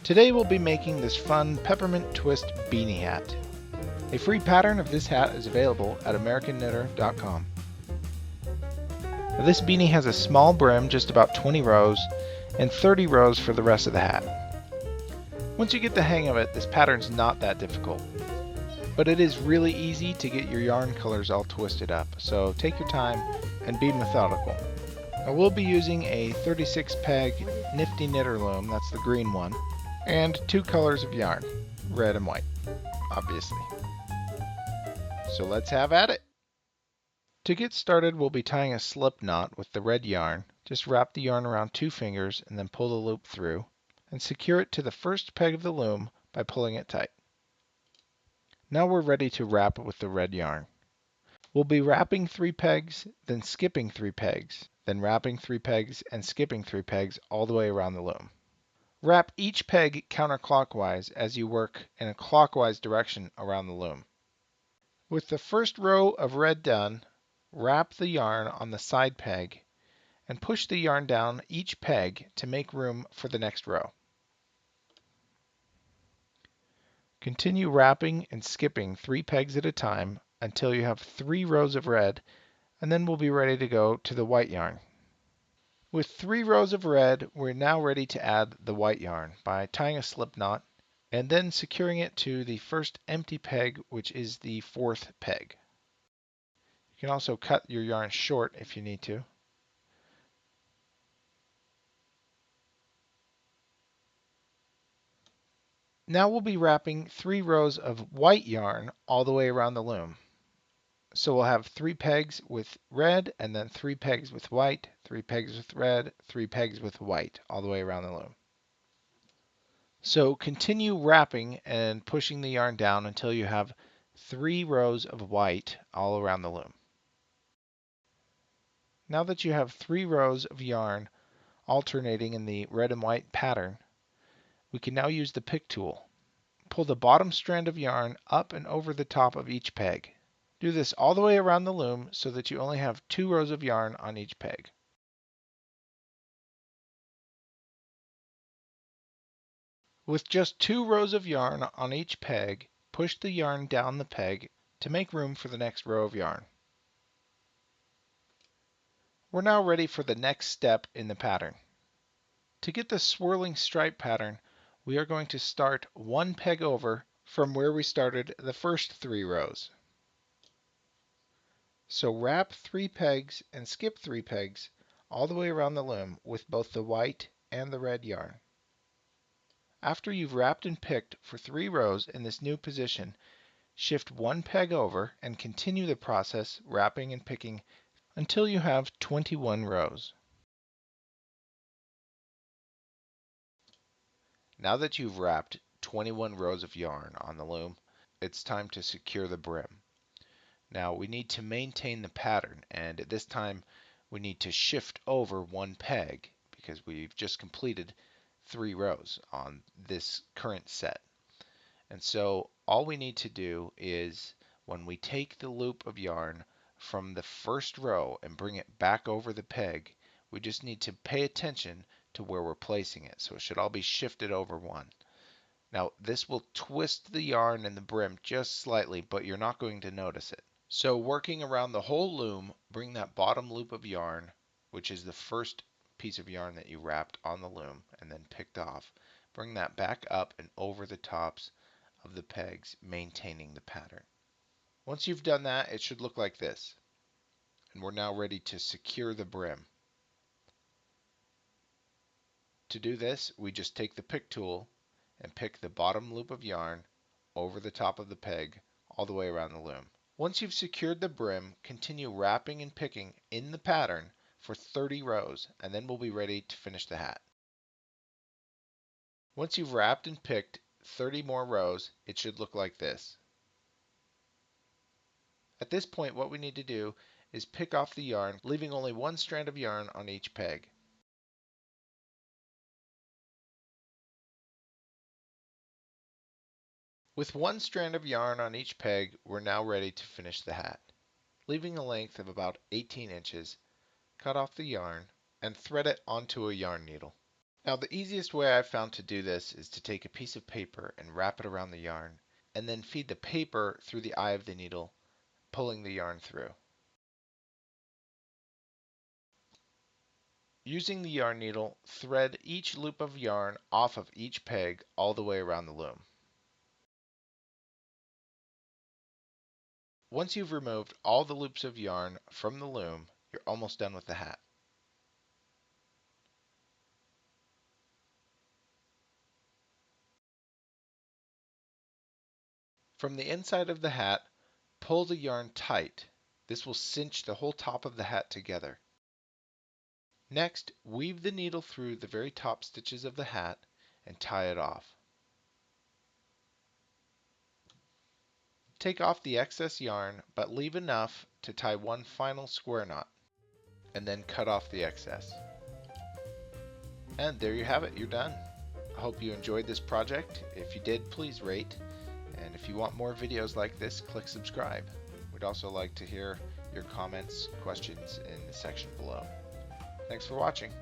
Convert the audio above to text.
Today we'll be making this fun peppermint twist beanie hat. A free pattern of this hat is available at americanknitter.com. This beanie has a small brim, just about 20 rows, and 30 rows for the rest of the hat. Once you get the hang of it, this pattern's not that difficult. But it is really easy to get your yarn colors all twisted up, so take your time and be methodical. I will be using a 36 peg nifty knitter loom, that's the green one, and two colors of yarn, red and white, obviously. So let's have at it. To get started, we'll be tying a slip knot with the red yarn. Just wrap the yarn around 2 fingers and then pull the loop through, and secure it to the first peg of the loom by pulling it tight. Now we're ready to wrap with the red yarn. We'll be wrapping 3 pegs, then skipping 3 pegs, then wrapping 3 pegs and skipping 3 pegs all the way around the loom. Wrap each peg counterclockwise as you work in a clockwise direction around the loom. With the first row of red done, wrap the yarn on the side peg and push the yarn down each peg to make room for the next row. Continue wrapping and skipping 3 pegs at a time until you have 3 rows of red, and then we'll be ready to go to the white yarn. With 3 rows of red, we're now ready to add the white yarn by tying a slip knot and then securing it to the first empty peg, which is the 4th peg. You can also cut your yarn short if you need to. Now we'll be wrapping 3 rows of white yarn all the way around the loom. So we'll have 3 pegs with red, and then 3 pegs with white, 3 pegs with red, 3 pegs with white, all the way around the loom. So continue wrapping and pushing the yarn down until you have 3 rows of white all around the loom. Now that you have 3 rows of yarn alternating in the red and white pattern, we can now use the pick tool. Pull the bottom strand of yarn up and over the top of each peg. Do this all the way around the loom so that you only have 2 rows of yarn on each peg. With just 2 rows of yarn on each peg, push the yarn down the peg to make room for the next row of yarn. We're now ready for the next step in the pattern. To get the swirling stripe pattern, we are going to start 1 peg over from where we started the first 3 rows. So wrap 3 pegs and skip 3 pegs all the way around the loom with both the white and the red yarn. After you've wrapped and picked for 3 rows in this new position, shift 1 peg over and continue the process wrapping and picking until you have 21 rows. Now that you've wrapped 21 rows of yarn on the loom, it's time to secure the brim. Now we need to maintain the pattern, and at this time we need to shift over 1 peg because we've just completed 3 rows on this current set. And so all we need to do is, when we take the loop of yarn from the first row and bring it back over the peg, we just need to pay attention to where we're placing it. So it should all be shifted over 1. Now this will twist the yarn and the brim just slightly, but you're not going to notice it. So working around the whole loom, bring that bottom loop of yarn, which is the first piece of yarn that you wrapped on the loom and then picked off, bring that back up and over the tops of the pegs, maintaining the pattern. Once you've done that, it should look like this. And we're now ready to secure the brim. To do this, we just take the pick tool and pick the bottom loop of yarn over the top of the peg all the way around the loom. Once you've secured the brim, continue wrapping and picking in the pattern for 30 rows, and then we'll be ready to finish the hat. Once you've wrapped and picked 30 more rows, it should look like this. At this point, what we need to do is pick off the yarn, leaving only 1 strand of yarn on each peg. With 1 strand of yarn on each peg, we're now ready to finish the hat. Leaving a length of about 18 inches, cut off the yarn and thread it onto a yarn needle. Now the easiest way I've found to do this is to take a piece of paper and wrap it around the yarn, and then feed the paper through the eye of the needle, pulling the yarn through. Using the yarn needle, thread each loop of yarn off of each peg all the way around the loom. Once you've removed all the loops of yarn from the loom, you're almost done with the hat. From the inside of the hat, pull the yarn tight. This will cinch the whole top of the hat together. Next, weave the needle through the very top stitches of the hat and tie it off. Take off the excess yarn, but leave enough to tie one final square knot, and then cut off the excess. And there you have it, you're done. I hope you enjoyed this project. If you did, please rate. And if you want more videos like this, click subscribe. We'd also like to hear your comments, questions in the section below. Thanks for watching.